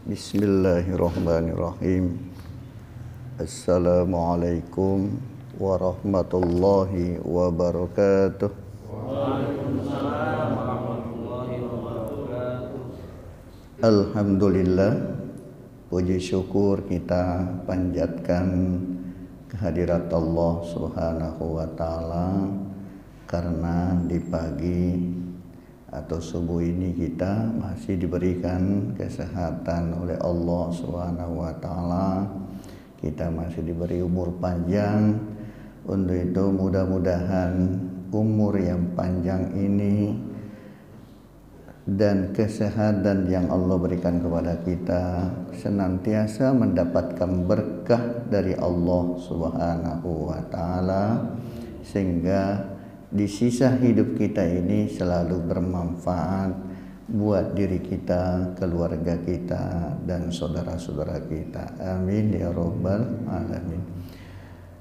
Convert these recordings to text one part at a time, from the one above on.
Bismillahirrahmanirrahim. Assalamualaikum warahmatullahi wabarakatuh. Waalaikumsalam warahmatullahi wabarakatuh. Alhamdulillah, puji syukur kita panjatkan kehadirat Allah Subhanahu wa taala karena di pagi atau subuh ini kita masih diberikan kesehatan oleh Allah Subhanahu wa taala. Kita masih diberi umur panjang. Untuk itu mudah-mudahan umur yang panjang ini dan kesehatan yang Allah berikan kepada kita senantiasa mendapatkan berkah dari Allah Subhanahu wa taala, sehingga di sisa hidup kita ini selalu bermanfaat buat diri kita, keluarga kita, dan saudara-saudara kita. Amin ya rabbal alamin.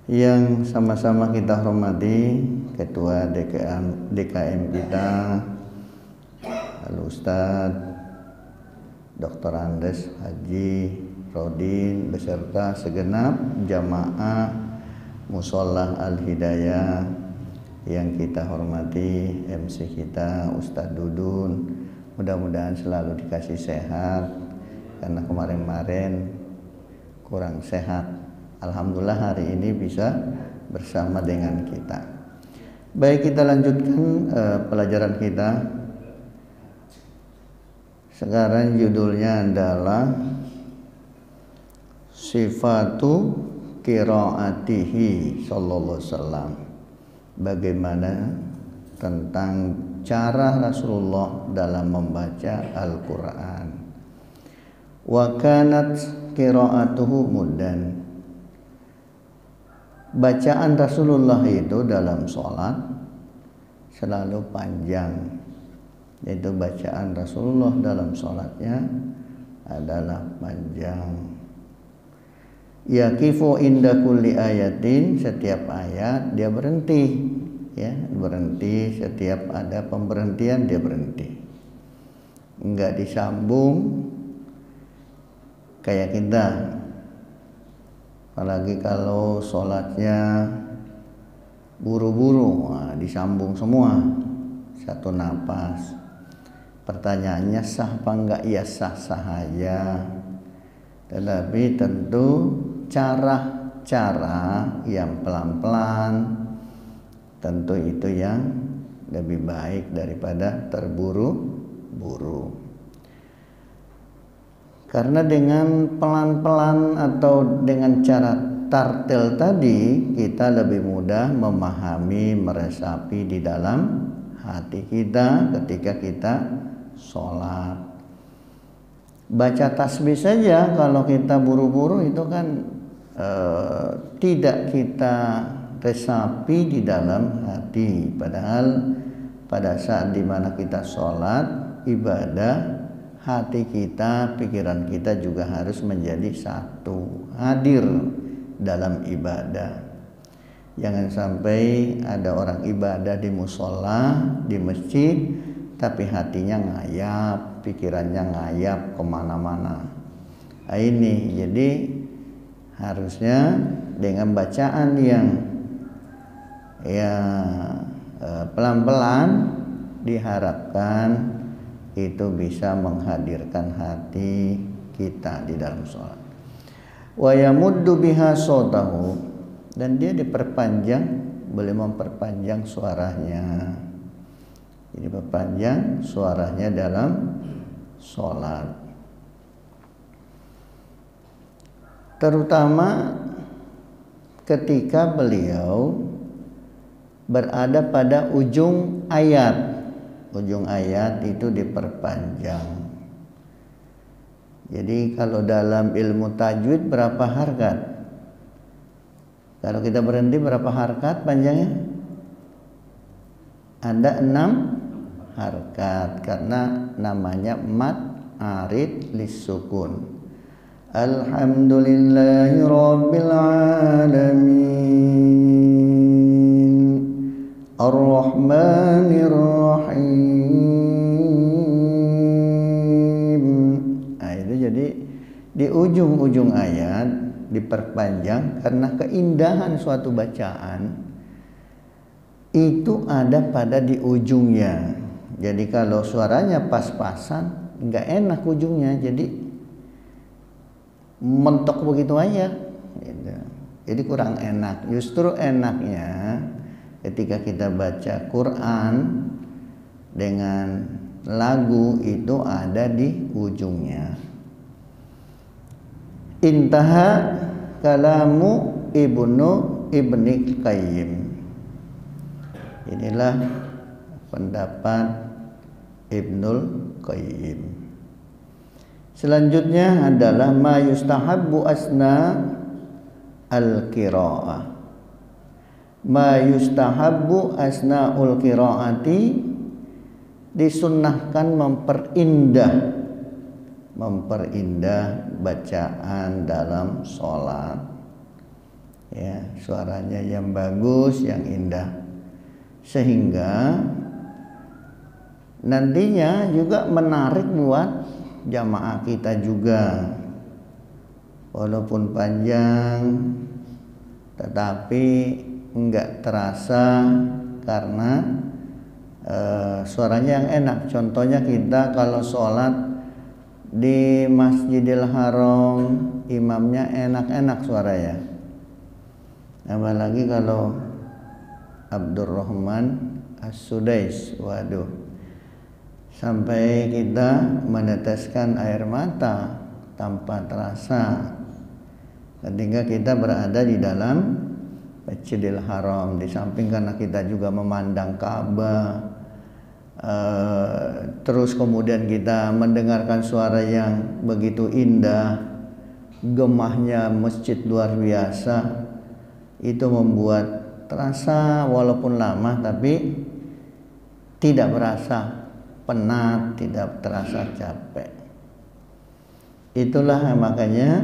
Yang sama-sama kita hormati Ketua DKM kita, Al-Ustaz Dr. Andes Haji Rodin beserta segenap jamaah Musholah Al-Hidayah yang kita hormati, MC kita Ustadz Dudun, mudah-mudahan selalu dikasih sehat karena kemarin-kemarin kurang sehat. Alhamdulillah hari ini bisa bersama dengan kita. Baik, kita lanjutkan pelajaran kita. Sekarang judulnya adalah Sifatu Qiraatihi sallallahu alaihi wasallam. Bagaimana tentang cara Rasulullah dalam membaca Al-Quran. Wa kanat qiraatuhu muddan. Bacaan Rasulullah itu dalam sholat selalu panjang. Yaitu bacaan Rasulullah dalam sholatnya adalah panjang. Yaqifu inda kulli ayatin, setiap ayat dia berhenti, ya, berhenti, setiap ada pemberhentian dia berhenti. Enggak disambung kayak kita. Apalagi kalau sholatnya buru-buru, disambung semua satu napas. Pertanyaannya sah apa enggak? Ya sah-sah aja. Tetapi tentu cara-cara yang pelan-pelan tentu itu yang lebih baik daripada terburu-buru. Karena dengan pelan-pelan atau dengan cara tartil tadi kita lebih mudah memahami, meresapi di dalam hati kita ketika kita sholat. Baca tasbih saja kalau kita buru-buru itu kan tidak kita resapi di dalam hati. Padahal pada saat dimana kita sholat, ibadah, hati kita, pikiran kita juga harus menjadi satu, hadir dalam ibadah. Jangan sampai ada orang ibadah di musola, di masjid, tapi hatinya ngayap, pikirannya ngayap kemana-mana. Ini jadi harusnya dengan bacaan yang pelan-pelan diharapkan itu bisa menghadirkan hati kita di dalam sholat. Wa yamuddu biha sautahu, dan dia diperpanjang, boleh memperpanjang suaranya. Jadi perpanjang suaranya dalam sholat. Terutama ketika beliau berada pada ujung ayat. Ujung ayat itu diperpanjang. Jadi kalau dalam ilmu tajwid berapa harkat? Kalau kita berhenti berapa harkat panjangnya? Ada 6 harkat karena namanya mad arid lisukun. Alhamdulillahi rabbil alamin ar-rahmanir rahim. Nah itu jadi di ujung-ujung ayat diperpanjang karena keindahan suatu bacaan itu ada pada di ujungnya. Jadi kalau suaranya pas-pasan nggak enak ujungnya, jadi mentok begitu aja gitu. Jadi kurang enak. Justru enaknya ketika kita baca Quran dengan lagu itu ada di ujungnya. Intaha kalamu Ibni Qayyim. Inilah pendapat Ibnul Qayyim. Selanjutnya adalah ma yustahabbu asna al-qiraah. Ma yustahabbu asnaul qiraati, disunnahkan memperindah bacaan dalam sholat, ya, suaranya yang bagus, yang indah, sehingga nantinya juga menarik buat jamaah kita juga, walaupun panjang tetapi enggak terasa karena suaranya yang enak. Contohnya kita kalau sholat di Masjidil Haram, imamnya enak-enak suaranya. Apalagi kalau Abdurrahman As-Sudais, waduh, sampai kita meneteskan air mata tanpa terasa ketika kita berada di dalam Masjidil Haram. Di samping karena kita juga memandang Ka'bah, terus kemudian kita mendengarkan suara yang begitu indah, gemahnya masjid luar biasa, itu membuat terasa walaupun lama tapi tidak berasa penat, tidak terasa capek. Itulah makanya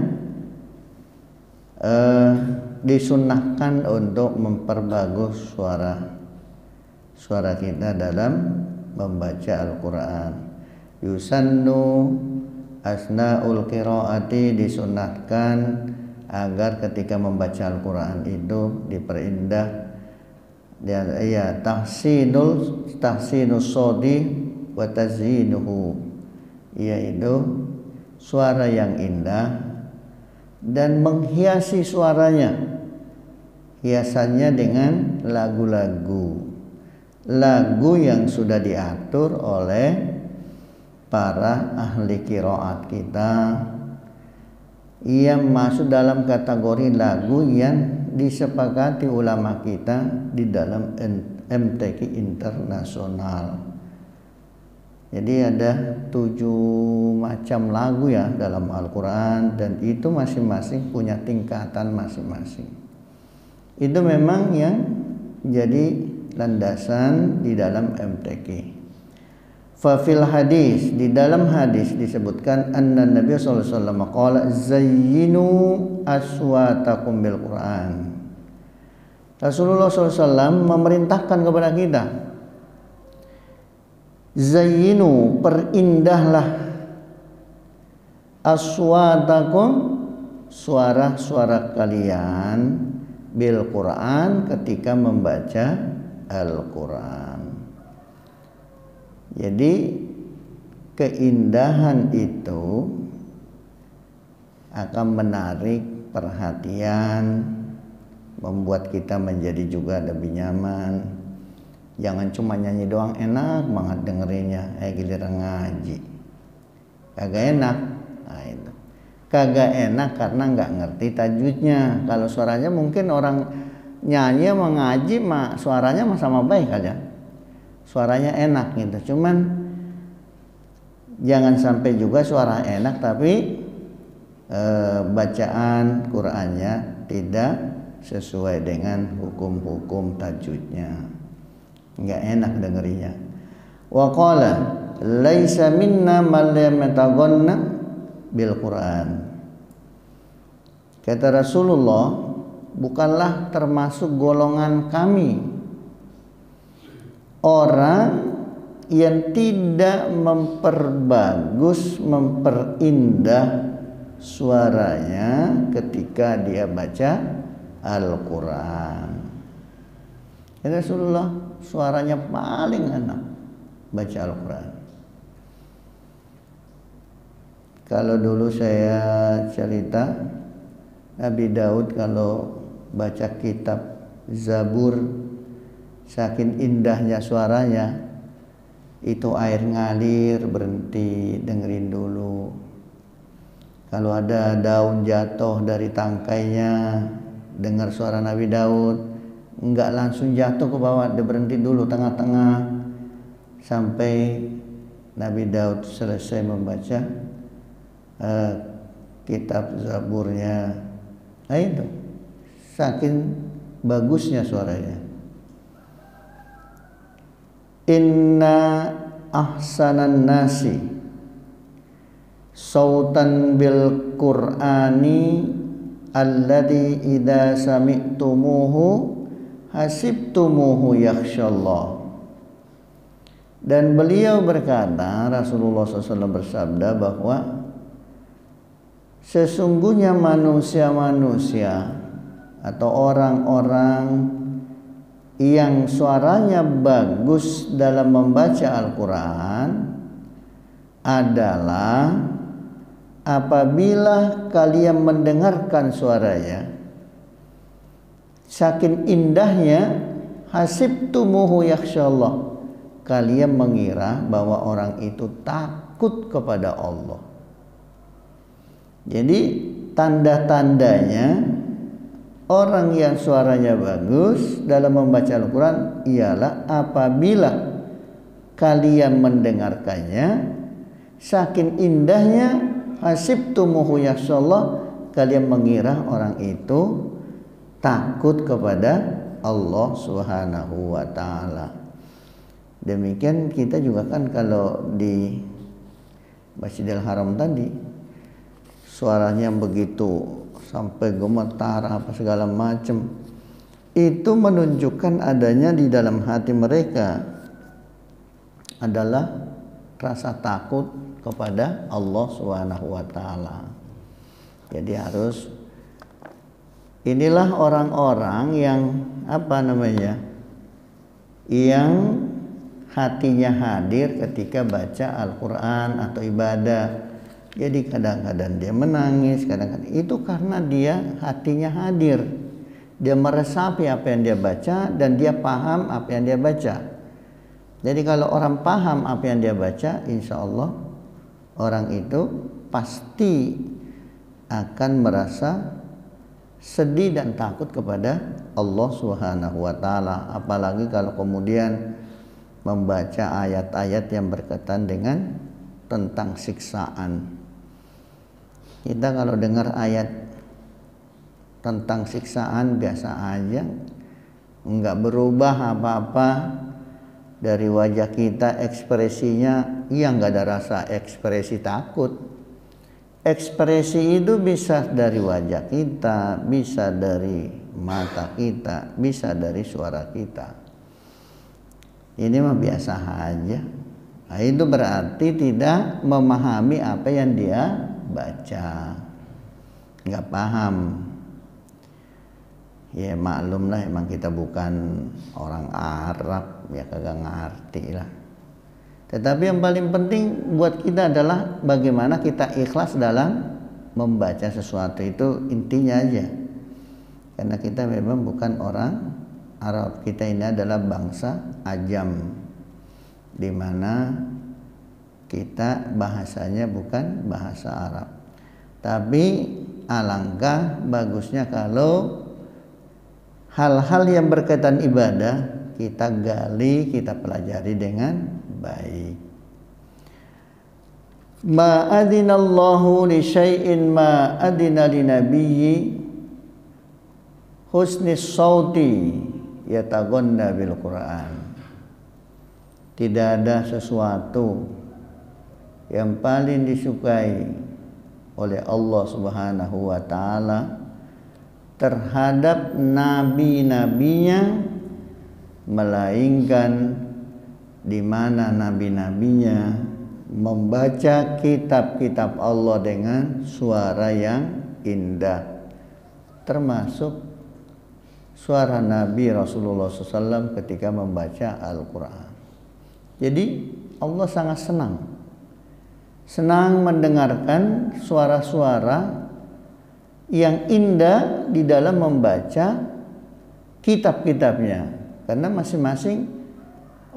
disunnahkan untuk memperbagus suara kita dalam membaca Al-Quran. Yusannu asnaul qiraati, disunnahkan agar ketika membaca Al-Quran itu diperindah, dan ya tahsinus sodi wa tazyinuhu, yaitu suara yang indah dan menghiasi suaranya, hiasannya dengan lagu yang sudah diatur oleh para ahli qiraat kita, yang masuk dalam kategori lagu yang disepakati ulama kita di dalam MTQ internasional. Jadi ada 7 macam lagu ya dalam Al-Quran, dan itu masing-masing punya tingkatan masing-masing. Itu memang yang jadi landasan di dalam MTQ. Fafil hadis, di dalam hadis disebutkan anna Nabi sallallahu alaihi wasallam qala zayyinu aswatakum bil Quran. Rasulullah sallallahu alaihi wasallam memerintahkan kepada kita, zayyinu, perindahlah, aswatakum, suara-suara kalian, bil Quran, ketika membaca Al-Quran. Jadi keindahan itu akan menarik perhatian, membuat kita menjadi juga lebih nyaman. Jangan cuma nyanyi doang enak banget dengerinnya, giliran ngaji kagak enak. Nah, itu kagak enak karena nggak ngerti tajwidnya. Kalau suaranya mungkin orang nyanyi sama ngaji suaranya sama baik aja, suaranya enak gitu. Cuman jangan sampai juga suara enak tapi bacaan Qur'annya tidak sesuai dengan hukum-hukum tajwidnya, nggak enak dengerinya. Wa qala laisa minna man lam yataghanna bil Qur'an. Kata Rasulullah, bukanlah termasuk golongan kami orang yang tidak memperbagus, memperindah suaranya ketika dia baca Al-Quran. Ya Rasulullah suaranya paling enak baca Al-Quran. Kalau dulu saya cerita, Nabi Daud kalau baca kitab Zabur, saking indahnya suaranya, itu air ngalir berhenti dengerin dulu. Kalau ada daun jatuh dari tangkainya, dengar suara Nabi Daud, enggak langsung jatuh ke bawah, dia berhenti dulu tengah-tengah sampai Nabi Daud selesai membaca kitab Zaburnya. Nah itu saking bagusnya suaranya. Inna ahsanan nasi sautan bil Qur'ani alladhi idza sami'tumuhu hasibtumuhu yakhshallah. Dan beliau berkata, Rasulullah SAW bersabda bahwa sesungguhnya manusia-manusia atau orang-orang yang suaranya bagus dalam membaca Al-Quran adalah apabila kalian mendengarkan suaranya, saking indahnya, hasibtumuhu yakhshallah, kalian mengira bahwa orang itu takut kepada Allah. Jadi tanda-tandanya orang yang suaranya bagus dalam membaca Al-Quran ialah apabila kalian mendengarkannya, saking indahnya, hasibtumuhu yakhshallah, kalian mengira orang itu takut kepada Allah Subhanahu wa ta'ala. Demikian kita juga kan kalau di Masjidil Haram tadi, suaranya begitu sampai gemetar apa segala macam, itu menunjukkan adanya di dalam hati mereka adalah rasa takut kepada Allah Subhanahu wa ta'ala. Jadi harus, inilah orang-orang yang yang hatinya hadir ketika baca Al-Quran atau ibadah. Jadi kadang-kadang dia menangis, kadang-kadang itu karena dia hatinya hadir. Dia meresapi apa yang dia baca dan dia paham apa yang dia baca. Jadi kalau orang paham apa yang dia baca, insya Allah orang itu pasti akan merasa sedih dan takut kepada Allah Subhanahu wa ta'ala. Apalagi kalau kemudian membaca ayat-ayat yang berkaitan dengan tentang siksaan. Kita kalau dengar ayat tentang siksaan biasa aja, enggak berubah apa-apa dari wajah kita, ekspresinya enggak ada rasa ekspresi takut. Ekspresi itu bisa dari wajah kita, bisa dari mata kita, bisa dari suara kita. Ini mah biasa aja. Nah, itu berarti tidak memahami apa yang dia baca, nggak paham. Ya maklum lah, emang kita bukan orang Arab, ya kagak ngerti lah. Tetapi yang paling penting buat kita adalah bagaimana kita ikhlas dalam membaca sesuatu, itu intinya aja. Karena kita memang bukan orang Arab, kita ini adalah bangsa Ajam, di mana kita bahasanya bukan bahasa Arab. Tapi alangkah bagusnya kalau hal-hal yang berkaitan ibadah kita gali, kita pelajari dengan baik. Ma adinallahu li syai'in ma adina li nabiyyi husnis sauti yataghanna bil Qur'an. Tidak ada sesuatu yang paling disukai oleh Allah Subhanahu wa ta'ala terhadap nabi-nabinya, melainkan di mana nabi-nabinya membaca kitab-kitab Allah dengan suara yang indah, termasuk suara Nabi Rasulullah SAW ketika membaca Al-Quran. Jadi Allah sangat senang mendengarkan suara-suara yang indah di dalam membaca kitab-kitabnya, karena masing-masing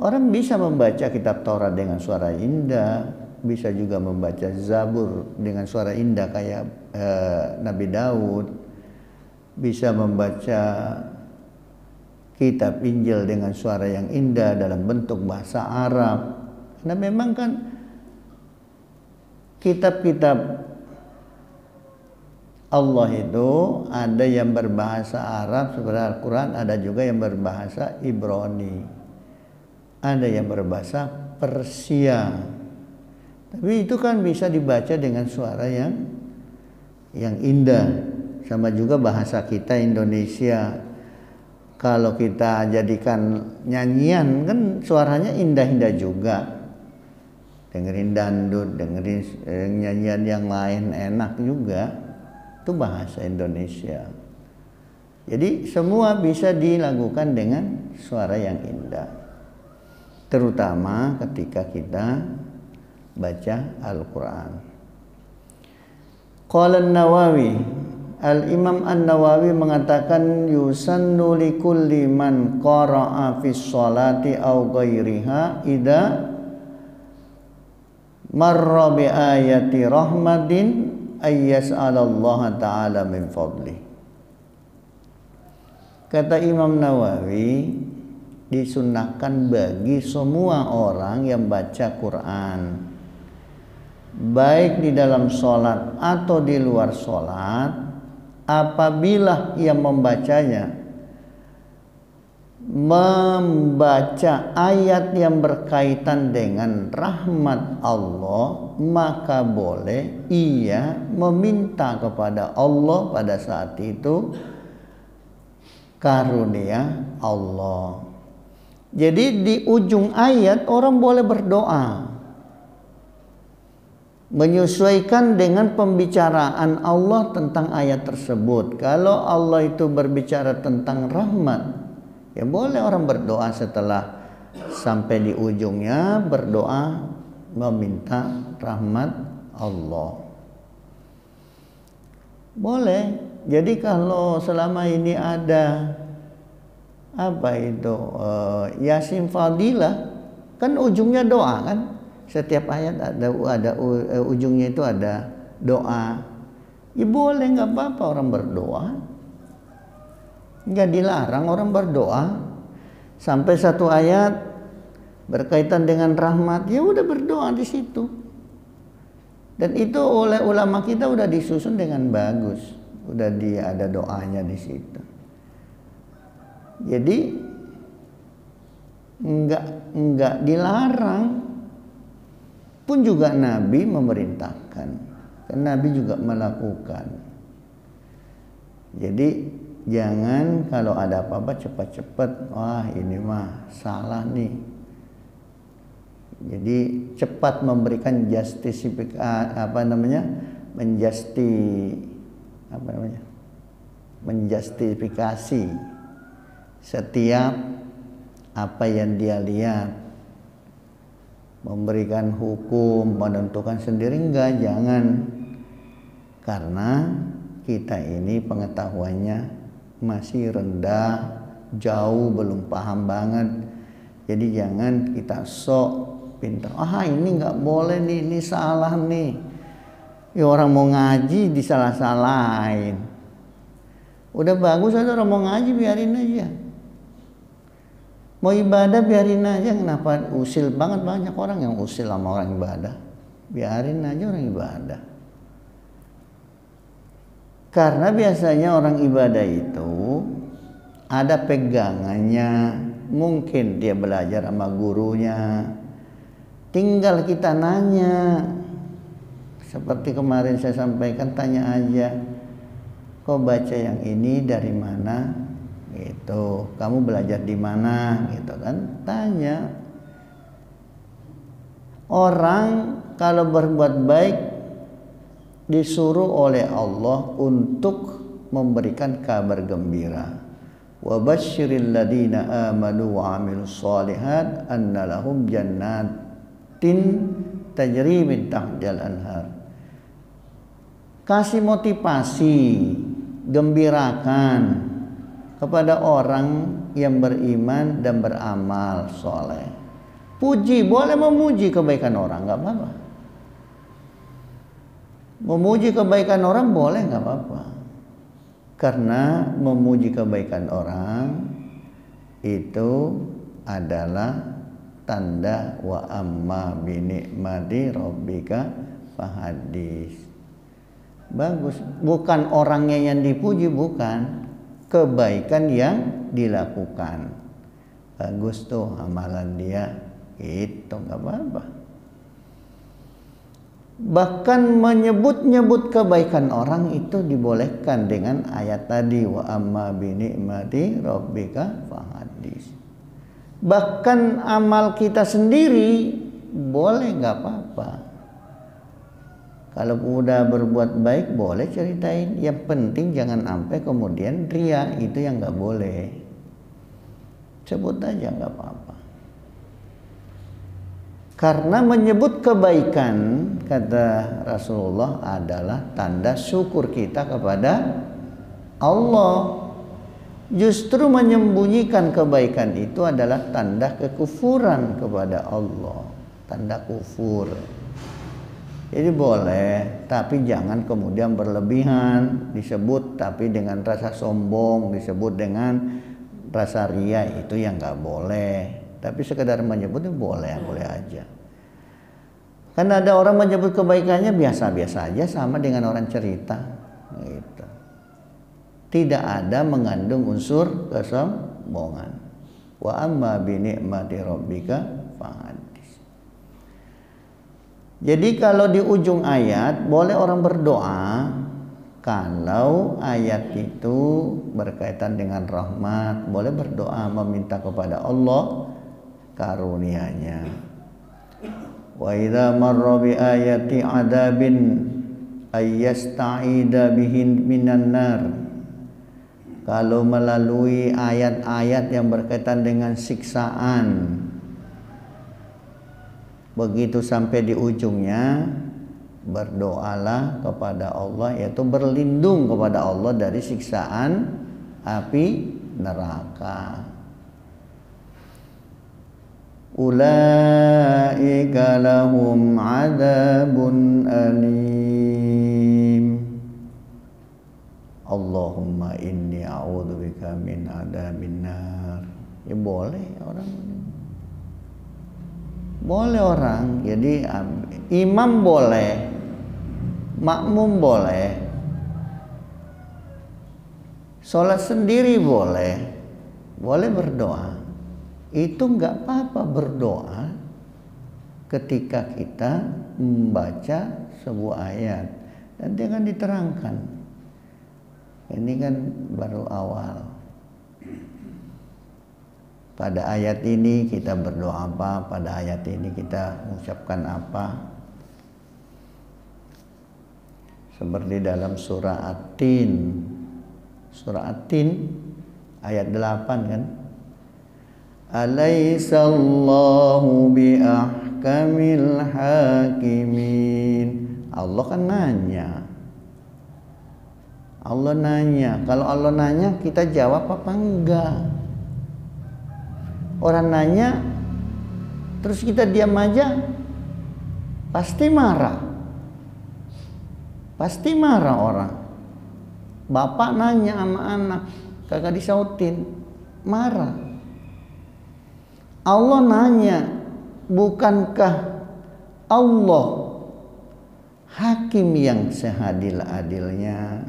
orang bisa membaca kitab Taurat dengan suara indah, bisa juga membaca Zabur dengan suara indah kayak Nabi Daud, bisa membaca kitab Injil dengan suara yang indah dalam bentuk bahasa Arab. Karena memang kan kitab-kitab Allah itu ada yang berbahasa Arab seperti Al-Quran, ada juga yang berbahasa Ibrani, ada yang berbahasa Persia. Tapi itu kan bisa dibaca dengan suara yang indah. Sama juga bahasa kita Indonesia, kalau kita jadikan nyanyian kan suaranya indah-indah juga. Dengerin dangdut, dengerin nyanyian yang lain enak juga. Itu bahasa Indonesia. Jadi semua bisa dilakukan dengan suara yang indah, terutama ketika kita baca Al-Quran. Qala An-Nawawi, Al-Imam An-Nawawi mengatakan yusannu likulli man qara'a fis sholati aw ghairiha idza marra bi ayati rahmatin ay yas'alallaha ta'ala min fadli. Kata Imam Nawawi, disunnahkan bagi semua orang yang baca Quran, baik di dalam sholat atau di luar sholat, apabila ia membacanya membaca ayat yang berkaitan dengan rahmat Allah, maka boleh ia meminta kepada Allah pada saat itu karunia Allah. Jadi di ujung ayat orang boleh berdoa menyesuaikan dengan pembicaraan Allah tentang ayat tersebut. Kalau Allah itu berbicara tentang rahmat, ya boleh orang berdoa setelah sampai di ujungnya, berdoa meminta rahmat Allah. Boleh. Jadi kalau selama ini ada Yasin Fadilah, kan ujungnya doa kan? Setiap ayat ada ujungnya itu ada doa. Ya boleh, nggak apa-apa orang berdoa. Nggak dilarang orang berdoa. Sampai satu ayat berkaitan dengan rahmat, ya udah berdoa di situ. Dan itu oleh ulama kita udah disusun dengan bagus, udah ada doanya di situ. Jadi enggak dilarang, pun juga Nabi memerintahkan, kan Nabi juga melakukan. Jadi jangan kalau ada apa-apa cepat-cepat, wah ini mah salah nih. Jadi cepat memberikan menjustifikasi setiap apa yang dia lihat, memberikan hukum, menentukan sendiri, jangan, karena kita ini pengetahuannya masih rendah, jauh, belum paham banget. Jadi jangan kita sok pintar, ini nggak boleh nih, ini salah nih. Ya orang mau ngaji disalah-salahin. Udah bagus aja orang mau ngaji, biarin aja. Mau ibadah biarin aja. Kenapa usil banget? Banyak orang yang usil sama orang ibadah. Biarin aja orang ibadah. Karena biasanya orang ibadah itu ada pegangannya. Mungkin dia belajar sama gurunya, tinggal kita nanya. Seperti kemarin saya sampaikan, tanya aja, kau baca yang ini dari mana? Gitu. Kamu belajar di mana? Gitu kan? Tanya. Orang kalau berbuat baik disuruh oleh Allah untuk memberikan kabar gembira. Wa basyiril ladina amanu wa amilus shalihat anna lahum jannatin tajri min tahtihal anhar. Kasih motivasi, gembirakan kepada orang yang beriman dan beramal soleh. Puji, boleh memuji kebaikan orang, nggak apa-apa. Memuji kebaikan orang boleh, nggak apa-apa. Karena memuji kebaikan orang itu adalah tanda wa amma bi ni'mati rabbika fahadis. Bagus, bukan orangnya yang dipuji, bukan, kebaikan yang dilakukan. Bagus tuh amalan dia, itu nggak apa-apa. Bahkan menyebut-nyebut kebaikan orang itu dibolehkan dengan ayat tadi wa amma bi ni'mati rabbika fahadis. Bahkan amal kita sendiri boleh, nggak apa-apa. Kalau udah berbuat baik boleh ceritain. Yang penting jangan sampai kemudian ria, itu yang nggak boleh. Sebut aja nggak apa-apa. Karena menyebut kebaikan, kata Rasulullah, adalah tanda syukur kita kepada Allah. Justru menyembunyikan kebaikan itu adalah tanda kekufuran kepada Allah, tanda kufur. Jadi boleh, tapi jangan kemudian berlebihan disebut, tapi dengan rasa sombong, disebut dengan rasa ria, itu yang nggak boleh. Tapi sekedar menyebutnya boleh, boleh aja. Kan ada orang menyebut kebaikannya biasa-biasa aja, sama dengan orang cerita, gitu. Tidak ada mengandung unsur kesombongan. Wa amma bi ni'mati rabbika fahadis. Jadi kalau di ujung ayat boleh orang berdoa kalau ayat itu berkaitan dengan rahmat, boleh berdoa meminta kepada Allah karunia-Nya. Wa idza marra bi ayati adabin ayyasta'ida bihin minan nar. Kalau melalui ayat-ayat yang berkaitan dengan siksaan, begitu sampai di ujungnya berdoalah kepada Allah, yaitu berlindung kepada Allah dari siksaan api neraka. Ulaika lahum adzabun alim. Allahumma inni a'udzubika min adzabin nar. Ya boleh orang. Boleh orang. Jadi imam boleh, makmum boleh, sholat sendiri boleh, boleh berdoa. Itu nggak apa-apa berdoa ketika kita membaca sebuah ayat. Dan jangan diterangkan. Ini kan baru awal. Pada ayat ini kita berdoa apa, pada ayat ini kita mengucapkan apa. Seperti dalam surah At-Tin. Surah At-Tin ayat 8 kan. Alaisallahu biahkamil hakimin. Allah kan nanya. Allah nanya. Kalau Allah nanya kita jawab apa enggak? Orang nanya terus kita diam aja, pasti marah. Pasti marah orang. Bapak nanya sama anak, kagak disautin, marah. Allah nanya, bukankah Allah hakim yang seadil-adilnya?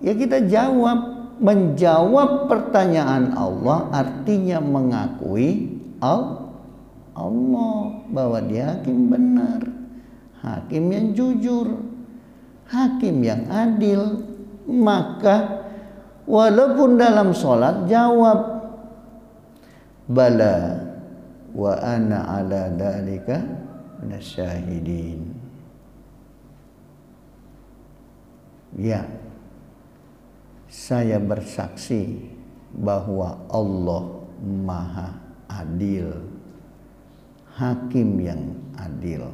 Ya kita jawab. Menjawab pertanyaan Allah artinya mengakui Allah bahwa dia hakim benar, hakim yang jujur, hakim yang adil. Maka walaupun dalam sholat jawab bala wa ana ala dzalika minasyahidin. Ya, saya bersaksi bahwa Allah Maha Adil, Hakim yang adil.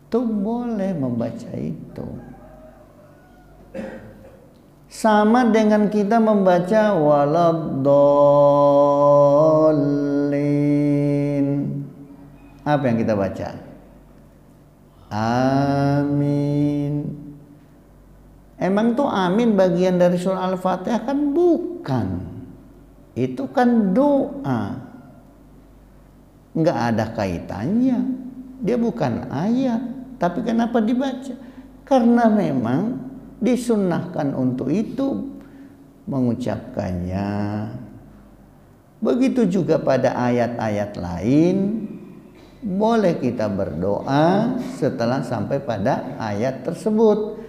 Itu boleh membaca itu. Sama dengan kita membaca waladdallin. Apa yang kita baca? Amin. Emang tuh amin bagian dari surah Al-Fatihah? Kan bukan. Itu kan doa. Nggak ada kaitannya. Dia bukan ayat. Tapi kenapa dibaca? Karena memang disunnahkan untuk itu mengucapkannya. Begitu juga pada ayat-ayat lain. Boleh kita berdoa setelah sampai pada ayat tersebut.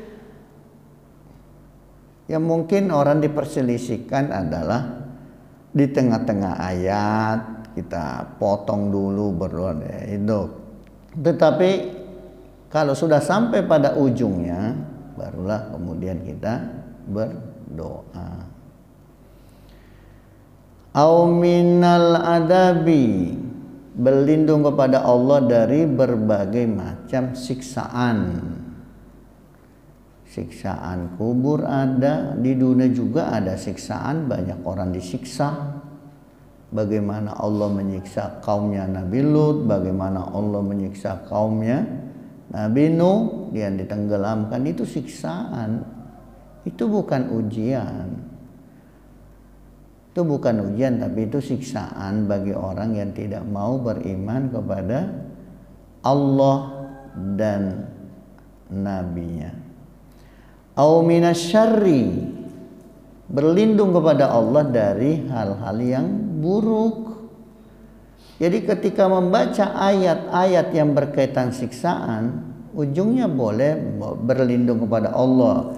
Yang mungkin orang diperselisihkan adalah di tengah-tengah ayat kita potong dulu berdoa itu. Tetapi kalau sudah sampai pada ujungnya, barulah kemudian kita berdoa. Au minal adabi, berlindung kepada Allah dari berbagai macam siksaan. Siksaan kubur ada, di dunia juga ada siksaan, banyak orang disiksa. Bagaimana Allah menyiksa kaumnya Nabi Lut, bagaimana Allah menyiksa kaumnya Nabi Nuh yang ditenggelamkan, itu siksaan. Itu bukan ujian. Itu bukan ujian, tapi itu siksaan bagi orang yang tidak mau beriman kepada Allah dan nabinya. Au minasyarri, berlindung kepada Allah dari hal-hal yang buruk. Jadi ketika membaca ayat-ayat yang berkaitan siksaan, ujungnya boleh berlindung kepada Allah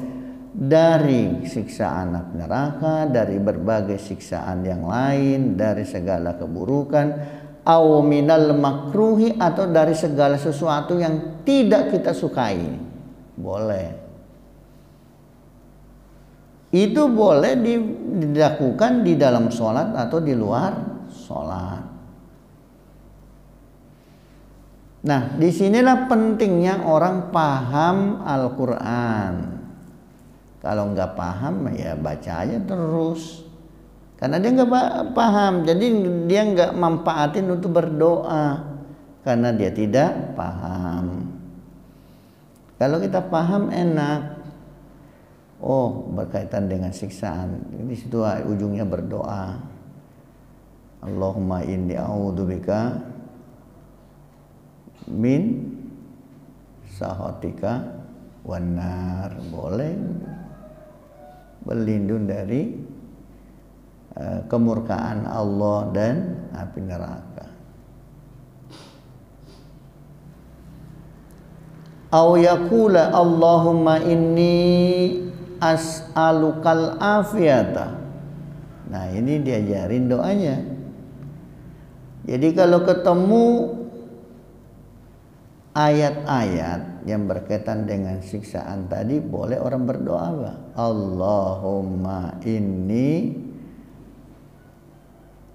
dari siksa anak neraka, dari berbagai siksaan yang lain, dari segala keburukan, au minal makruhi, atau dari segala sesuatu yang tidak kita sukai. Boleh. Itu boleh dilakukan di dalam sholat atau di luar sholat. Nah, disinilah pentingnya orang paham Al-Quran. Kalau nggak paham ya baca aja terus. Karena dia nggak paham, jadi dia nggak manfaatin untuk berdoa karena dia tidak paham. Kalau kita paham enak. Oh, berkaitan dengan siksaan. Di situ ujungnya berdoa. Allahumma inni a'udzubika min sahatika wan nar. Boleh berlindung dari kemurkaan Allah dan api neraka. Au yaqula Allahumma inni as'alukal afiyata. Nah, ini diajarin doanya. Jadi kalau ketemu ayat-ayat yang berkaitan dengan siksaan tadi, boleh orang berdoa apa? Allahumma inni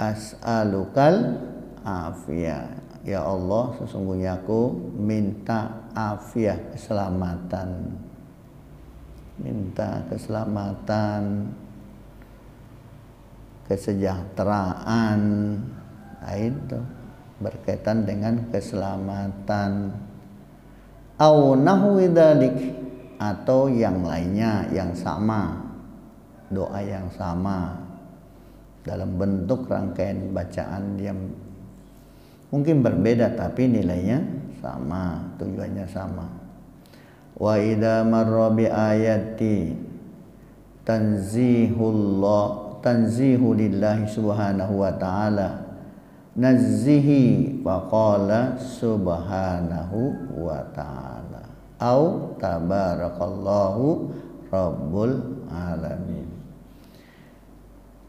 as'alukal afiyah. Ya Allah, sesungguhnya aku minta afiyah, keselamatan. Minta keselamatan, kesejahteraan. Nah, itu berkaitan dengan keselamatan. Au nahwi dzalik, atau yang lainnya yang sama, doa yang sama dalam bentuk rangkaian bacaan yang mungkin berbeda tapi nilainya sama, tujuannya sama. Wa idza marra bi ayati tanzihu lillahi subhanahu wa ta'ala nazzihi faqala subhanahu wa ta'ala au tabarakallahu rabbul alamin.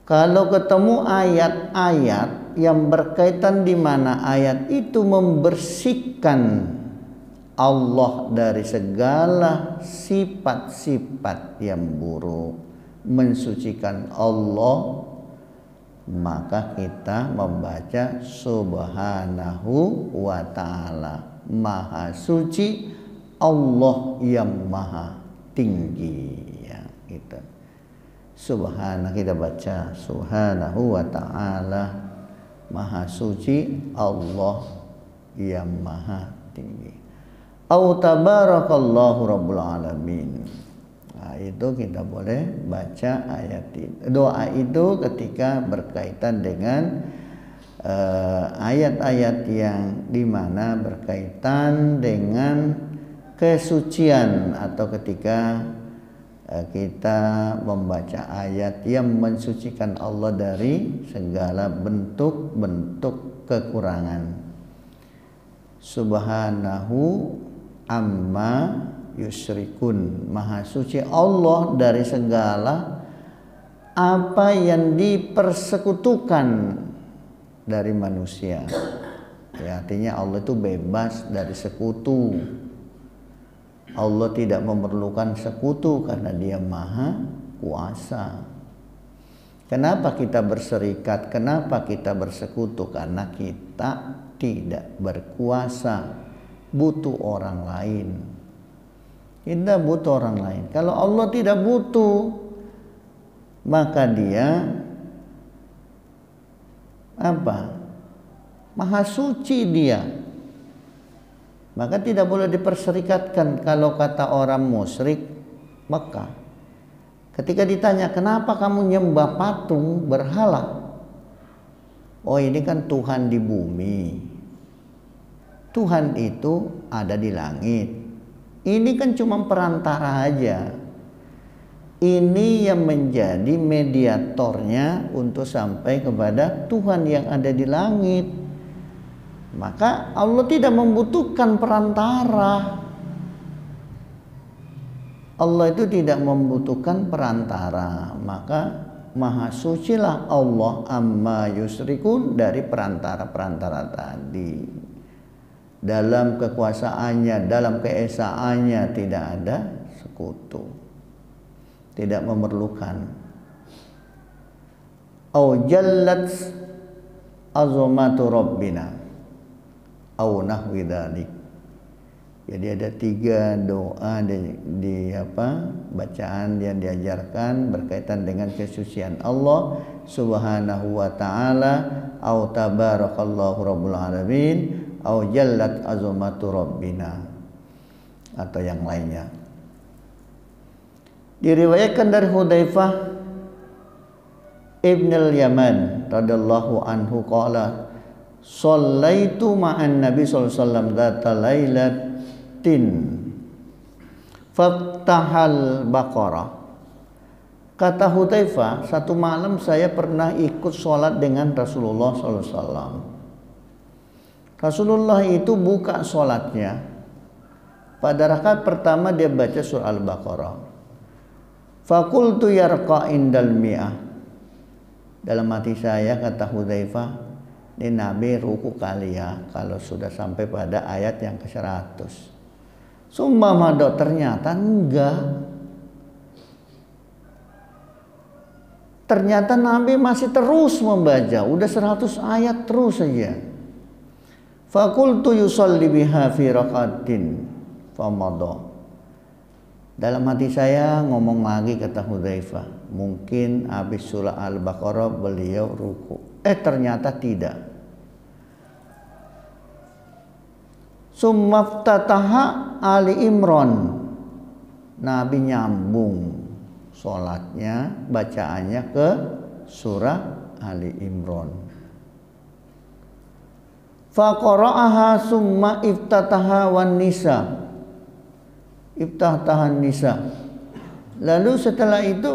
Kalau ketemu ayat-ayat yang berkaitan di mana ayat itu membersihkan Allah dari segala sifat-sifat yang buruk, mensucikan Allah, maka kita membaca subhanahu wa ta'ala, maha suci Allah yang maha tinggi, ya, gitu. Subhana, kita baca subhanahu wa ta'ala, maha suci Allah yang maha tinggi. Au tabarakallahu rabbul alamin. Nah, itu kita boleh baca ayat itu, doa itu ketika berkaitan dengan ayat-ayat yang dimana berkaitan dengan kesucian, atau ketika kita membaca ayat yang mensucikan Allah dari segala bentuk-bentuk kekurangan. Subhanahu amma yusyrikun, maha suci Allah dari segala apa yang dipersekutukan dari manusia. Ya, artinya Allah itu bebas dari sekutu. Allah tidak memerlukan sekutu karena Dia maha kuasa. Kenapa kita berserikat? Kenapa kita bersekutu? Karena kita tidak berkuasa, butuh orang lain. Kita butuh orang lain. Kalau Allah tidak butuh, maka Dia apa? Maha suci Dia. Maka tidak boleh diperserikatkan. Kalau kata orang musyrik Mekah, ketika ditanya, kenapa kamu nyembah patung berhala? Oh, ini kan Tuhan di bumi. Tuhan itu ada di langit. Ini kan cuma perantara aja. Ini yang menjadi mediatornya untuk sampai kepada Tuhan yang ada di langit. Maka Allah tidak membutuhkan perantara. Allah itu tidak membutuhkan perantara. Maka maha sucilah Allah amma yusyrikun, dari perantara-perantara tadi. Dalam kekuasaannya, dalam keesaannya tidak ada sekutu, tidak memerlukan. Au jallat azamatu rabbina au nahwi dzalik. Jadi ada 3 doa di bacaan yang diajarkan berkaitan dengan kesucian Allah Subhanahu wa ta'ala, au tabarakallahu rabbul alamin, au jallat azamatu rabbina, atau yang lainnya. Diriwayatkan dari Hudzaifah Ibn al-Yaman radhiyallahu anhu qala shallaitu ma'an nabi sallallahu alaihi wasallam dzata lailatin fattahal baqarah. Kata Hudzaifah, satu malam saya pernah ikut sholat dengan Rasulullah sallallahu alaihi wasallam. Rasulullah itu buka sholatnya, pada rakaat pertama dia baca surah Al-Baqarah. Fakultu yarqa indal mi'ah. Dalam hati saya, kata Hudzaifah, ini Nabi ruku kali ya kalau sudah sampai pada ayat yang ke-100. Summa mado, ternyata enggak. Ternyata Nabi masih terus membaca, udah 100 ayat terus saja. Fakultu yusalli biha fi raqatin famada. Dalam hati saya ngomong lagi, kata Hudzaifah, mungkin habis surah Al-Baqarah beliau ruku. Ternyata tidak. Summaftataha Ali Imran. Nabi nyambung sholatnya, bacaannya ke surah Ali Imran. Faqara'aha summa iftataha wan nisa. Iftatahan nisa. Lalu setelah itu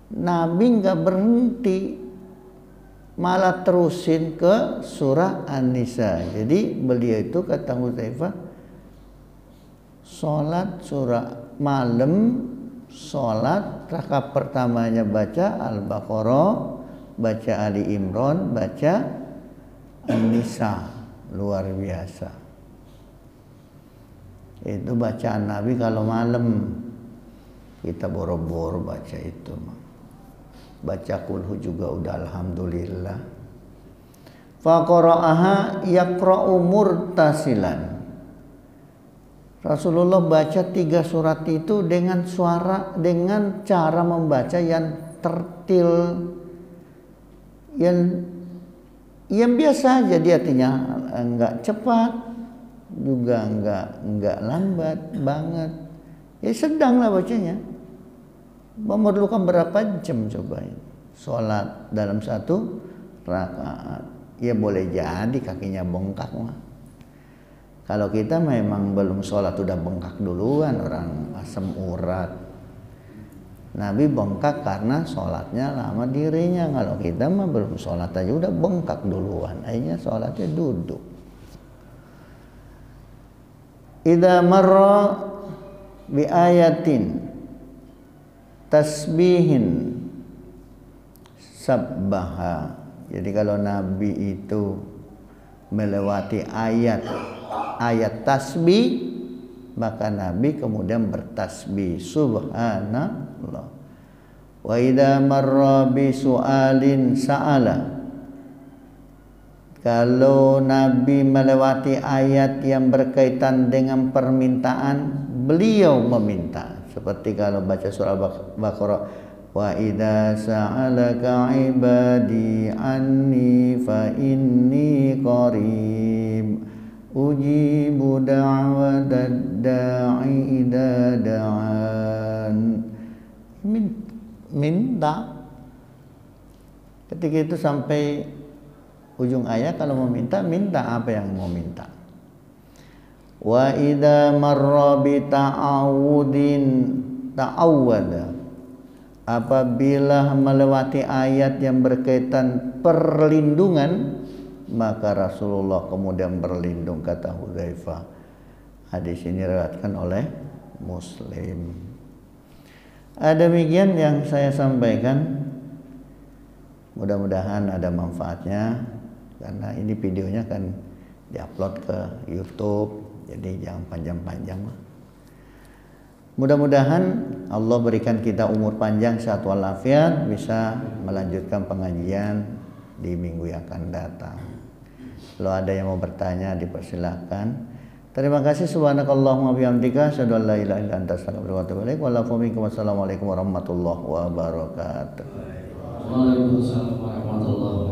Nabi nggak berhenti, malah terusin ke surah An-Nisa. Jadi beliau itu, kata Hudzaifah, sholat surah malam, sholat rakaat pertamanya baca Al-Baqarah, baca Ali Imran, baca An-Nisa, luar biasa. Itu bacaan Nabi kalau malam. Kita boro-boro baca itu. Baca kulhu juga udah alhamdulillah. Faqara'aha yaqra'u murtasilan. Rasulullah baca 3 surat itu dengan suara, dengan cara membaca yang tertil, yang biasa aja, dia artinya enggak cepat juga enggak lambat banget, ya sedang lah bacanya. Memerlukan berapa jam coba ini sholat dalam 1 rakaat? Ya boleh jadi kakinya bengkak mah. Kalau kita memang belum sholat udah bengkak duluan, orang asam urat. Nabi bengkak karena sholatnya lama dirinya. Kalau kita mah belum sholat aja udah bengkak duluan, akhirnya sholatnya duduk. Idza marra bi ayatin tasbihin sabbaha. Jadi kalau Nabi itu melewati ayat tasbih, maka Nabi kemudian bertasbih subhanallah. Wa idza marra bi su'alin sa'ala. Kalau Nabi melewati ayat yang berkaitan dengan permintaan, beliau meminta. Seperti kalau baca surah Baqarah, wa idza sa'alaka ibadi anni fa inni qarib ujibu da'watad da'i idza da'an. Minta. Ketika itu sampai ujung ayat, kalau mau minta apa yang mau minta. Wa idza marra bi ta'awudin ta'awwada. Apabila melewati ayat yang berkaitan perlindungan, maka Rasulullah kemudian berlindung, kata Hudzaifah. Hadis ini diriwayatkan oleh Muslim. Demikian yang saya sampaikan. Mudah-mudahan ada manfaatnya, karena ini videonya kan diupload ke YouTube, jadi jangan panjang-panjang. Mudah-mudahan Allah berikan kita umur panjang, sehat walafiat, bisa melanjutkan pengajian di minggu yang akan datang. Kalau ada yang mau bertanya, dipersilakan. Terima kasih. Subhanakallahumma bihamdika asyhadu an la ilaha illa anta astaghfiruka wa atubu ilaik. Wassalamualaikum warahmatullahi wabarakatuh. Waalaikumsalam warahmatullahi wabarakatuh.